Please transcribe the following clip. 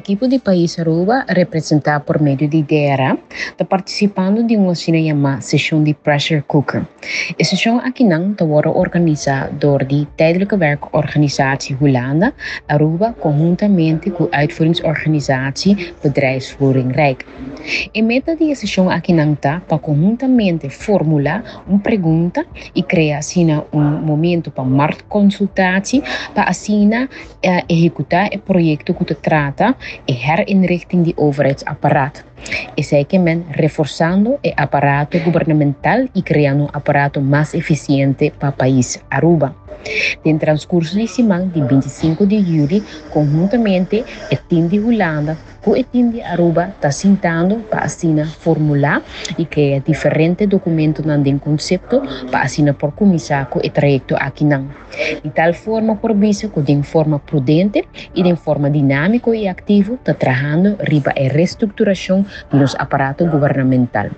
equipo de País Aruba, representado por meio de DERA, está participando de uma cena chamada Sessão de Pressure Cooker. A sessão aqui não está organizada door de Tijdelijke Werkorganisatie Hollanda, Aruba, conjuntamente com a uitvoeringsorganisatie Bedrijfsvoering Rijk. A meta da sessão aqui não está para conjuntamente formular uma pergunta e criar assim momento para marktconsultatie, para assim executar o projeto que trata e herinrichting de overheidsapparaat. E seguimos reforçando o aparato governamental e criando um aparato mais eficiente para o país Aruba. No transcurso de semana de 25 de julho, conjuntamente, o time de Holanda com o time de Aruba está sentando para assinar formular e criar diferentes documentos no conceito para assinar por começar com o trajeto aqui não. De tal forma, por isso, que de forma prudente e de forma dinâmica e ativa, está trabalhando riba a reestruturação do nosso aparato governamental.